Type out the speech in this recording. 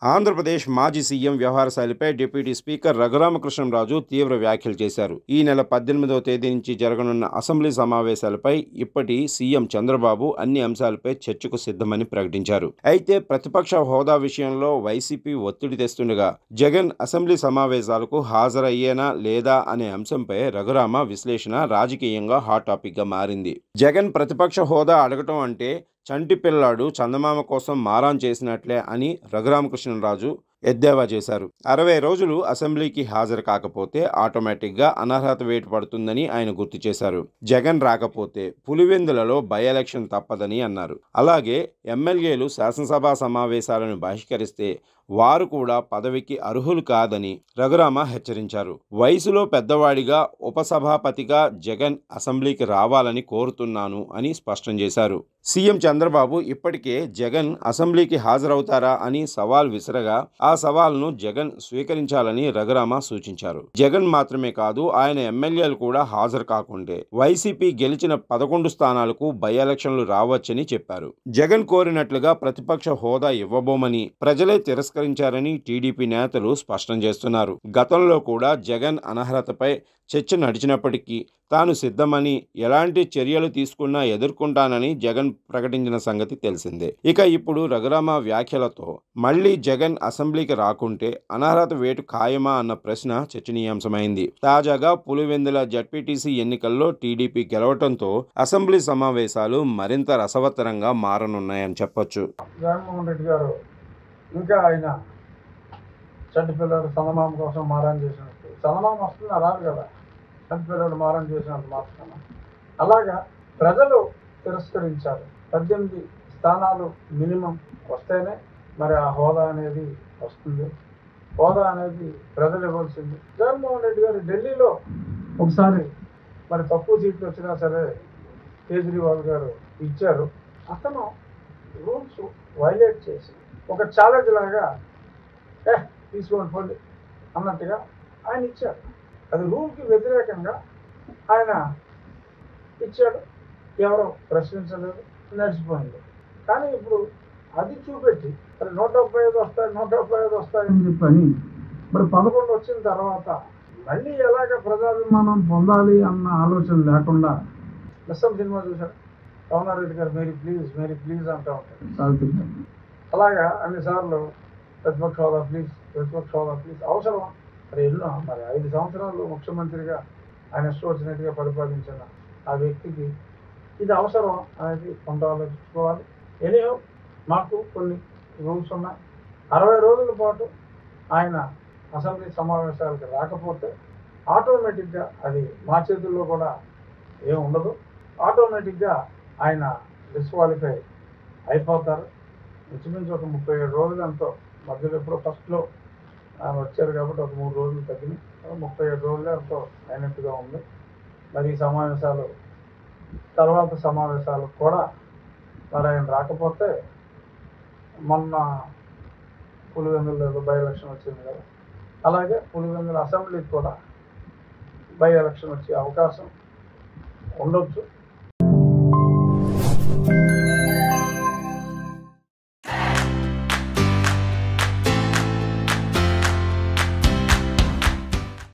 ఆంధ్రప్రదేశ్ మాజీ సీఎం వ్యవహార శైలిపై deputy speaker Raghurama Krishnam Raju తీవ్ర వ్యాఖ్యలు చేశారు. ఈ నెల 18వ తేదీ నుంచి జరగనున్న అసెంబ్లీ సమావేశాలపై ఇప్పటి సీఎం చంద్రబాబు అన్ని అంశాలపై చర్చకు సిద్ధమని ప్రకటించారు. అయితే ప్రతిపక్ష హోదా విషయంలో వైసీపీ ఒత్తిడి తెస్తుండగా జగన్ అసెంబ్లీ సమావేశాలకు హాజరయ్యేనా లేదా అనే అంశంపై రఘురామ విశ్లేషణ రాజకీయంగా హాట్ టాపిక్గా మారింది. జగన్ ప్రతిపక్ష హోదా అడగటం అంటే చంటి పిల్లాడు చందమామ కోసం మారాన్ చేసినట్లే అని రఘురామకృష్ణరాజు ఎద్దేవా చేశారు. 60 రోజులు అసెంబ్లీకి హాజరు కాకపోతే ఆటోమేటిక్గా అనర్హత వేటు పడుతుందని ఆయన గుర్తు చేశారు. జగన్ రాకపోతే పులివెందులలో బై ఎలక్షన్ తప్పదని అన్నారు. అలాగే ఎమ్మెల్యేలు శాసనసభ సమావేశాలను బహిష్కరిస్తే వారు కూడా పదవికి అర్హులు కాదని రఘురామ హెచ్చరించారు. వయసులో పెద్దవాడిగా ఉపసభాపతిగా జగన్ అసెంబ్లీకి రావాలని కోరుతున్నాను అని స్పష్టం చేశారు. సీఎం చంద్రబాబు ఇప్పటికే జగన్ అసెంబ్లీకి హాజరవుతారా అని సవాల్ విసరగా ఆ సవాల్ను జగన్ స్వీకరించాలని రఘురామ సూచించారు. జగన్ మాత్రమే కాదు, ఆయన ఎమ్మెల్యేలు కూడా హాజరు కాకుంటే వైసీపీ గెలిచిన 11 స్థానాలకు బై ఎలక్షన్లు రావచ్చని చెప్పారు. జగన్ కోరినట్లుగా ప్రతిపక్ష హోదా ఇవ్వబోమని ప్రజలే తిరస్కరించారని టీడీపీ నేతలు స్పష్టం చేస్తున్నారు. గతంలో కూడా జగన్ అనర్హతపై చర్చ నడిచినప్పటికీ తాను సిద్ధమని, ఎలాంటి చర్యలు తీసుకున్నా ఎదుర్కొంటానని జగన్ ప్రకటించిన సంగతి తెలిసిందే. ఇక ఇప్పుడు రఘురామ వ్యాఖ్యలతో మళ్లీ జగన్ అసెంబ్లీకి రాకుంటే అనర్హత వేటు ఖాయమా అన్న ప్రశ్న చర్చనీయాంశమైంది. తాజాగా పులివెందుల జడ్పీటీసీ ఎన్నికల్లో టీడీపీ గెలవడంతో అసెంబ్లీ సమావేశాలు మరింత రసవత్తరంగా మారనున్నాయని చెప్పొచ్చు. జగన్మోహన్ రెడ్డి గారు ఇంకా ఆయన చంటి పిల్లడు చందమామ కోసం మారం చేసినట్టు, చందమామ వస్తున్నా రాదు కదా, చంటి పిల్లడు మారం చేసినట్టు మాత్రమే. అలాగా ప్రజలు తిరస్కరించారు. 18 స్థానాలు మినిమం వస్తేనే మరి ఆ హోదా అనేది వస్తుంది. హోదా అనేది ప్రజలు ఇవ్వాల్సింది. జగన్మోహన్ రెడ్డి గారు ఢిల్లీలో ఒకసారి మరి తక్కువ సీట్లు వచ్చినా సరే కేజ్రీవాల్ గారు ఇచ్చారు. అతను రూల్స్ వైలేట్ చేసి ఒక ఛాలెంజ్ లాగా తీసుకోండి పోండి అన్నట్టుగా ఆయన ఇచ్చారు. అది రూల్కి వ్యతిరేకంగా ఆయన ఇచ్చాడు. ఎవరో ప్రశ్నించలేదు, నడిచిపోయింది. కానీ ఇప్పుడు అది చూపెట్టి మరి 175 వస్తాయని చెప్పని మరి 11 వచ్చిన తర్వాత మళ్ళీ ఎలాగ ప్రజాభిమానం పొందాలి అన్న ఆలోచన లేకుండా లస్సం సినిమా చూశారు. కమలారెడ్డి గారు మేరీ ప్లీజ్ అంటూ ఉంటారు. అలాగా అన్నిసార్లు ప్రతిపక్ష హోదా ప్లీజ్ అవసరం. మరి ఎన్నో మరి 5 సంవత్సరాలు ముఖ్యమంత్రిగా ఆయన ఇష్టం వచ్చినట్టుగా పరిపాలించిన ఆ వ్యక్తికి ఇది అవసరం అనేది కొంత ఆలోచించుకోవాలి. ఎనీహో మాకు కొన్ని రూల్స్ ఉన్నాయి. 60 రోజుల పాటు ఆయన అసెంబ్లీ సమావేశాలకు రాకపోతే ఆటోమేటిక్గా అది మా చేతుల్లో కూడా ఏం ఉండదు. ఆటోమేటిక్గా ఆయన డిస్క్వాలిఫై అయిపోతారు. ఇంచుమించు ఒక 37 రోజులు ఎంతో మధ్యలో ఎప్పుడో ఫస్ట్లో ఆయన వచ్చారు కాబట్టి ఒక 3 రోజులు తగ్గినాయి. 37 రోజులే ఎంతో అయినట్టుగా ఉంది. మరి ఈ సమావేశాలు తర్వాత సమావేశాలు కూడా మరి ఆయన రాకపోతే మొన్న పులివెందులలో బై ఎలక్షన్ వచ్చింది కదా, అలాగే పులివెందుల అసెంబ్లీకి కూడా బై ఎలక్షన్ వచ్చే అవకాశం ఉండొచ్చు.